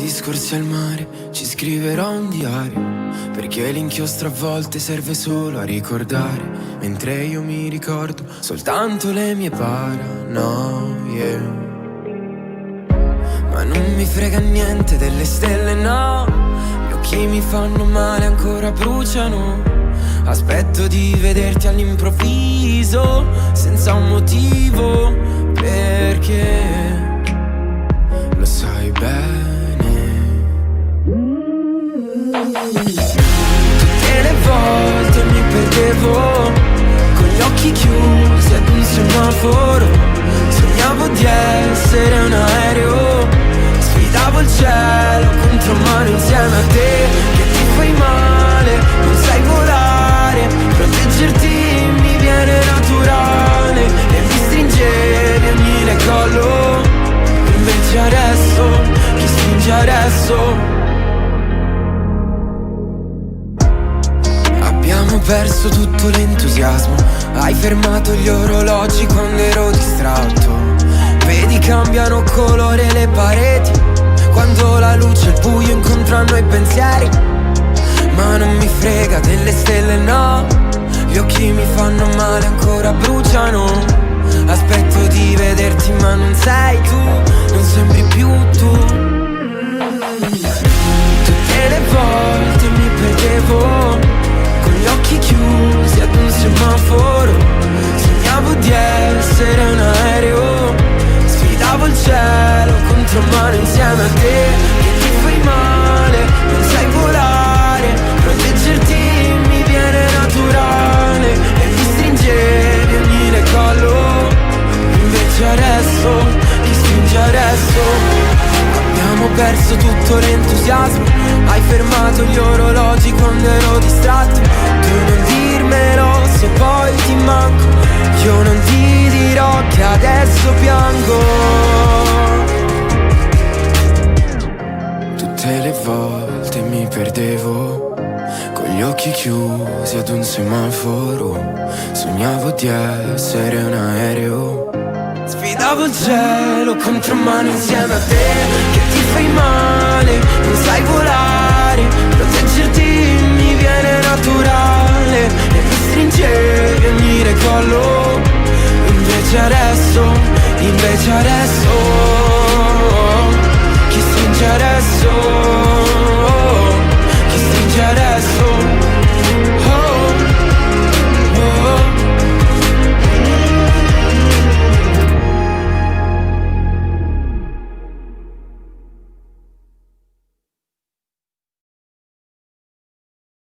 discorsi al mare, ci scriverò un diario, perché l'inchiostro a volte serve solo a ricordare, mentre io mi ricordo soltanto le mie paranoie. Ma non mi frega niente delle stelle, no, gli occhi mi fanno male, ancora bruciano. Aspetto di vederti all'improvviso, senza un motivo, perché lo sai bene. Tutte le volte mi perdevo con gli occhi chiusi ad un semaforo. Sognavo di essere un aereo, sfidavo il cielo contro mano insieme a te. Che ti fai male, non sai volare, proteggerti mi viene naturale. E mi stringevi ogni le collo, invece adesso, chi stringe adesso? Abbiamo perso tutto l'entusiasmo, hai fermato gli orologi quando ero distratto. Vedi cambiano colore le pareti, quando la luce e il buio incontrano i pensieri. Ma non mi frega delle stelle, no, gli occhi mi fanno male, ancora bruciano. Aspetto di vederti ma non sei tu, non sembri più tu. Tutte le volte mi perdevo con gli occhi chiusi ad un semaforo. Sognavo di essere un aereo, sfidavo il cielo contro mano insieme a te. Che ti fai male, non sai volare, proteggerti mi viene naturale. E mi stringevi ogni le collo, invece adesso, chi stringe adesso? Abbiamo perso tutto l'entusiasmo, hai fermato gli orologi quando ero distratto. Tu non dirmelo se poi ti manco, io non ti dirò che adesso piango. Tutte le volte mi perdevo con gli occhi chiusi ad un semaforo. Sognavo di essere un aereo, sfidavo il cielo contro mano insieme a te. Che ti fai male, non sai volare, proteggerti mi viene naturale. E mi stringevi ogni le collo, invece adesso, invece adesso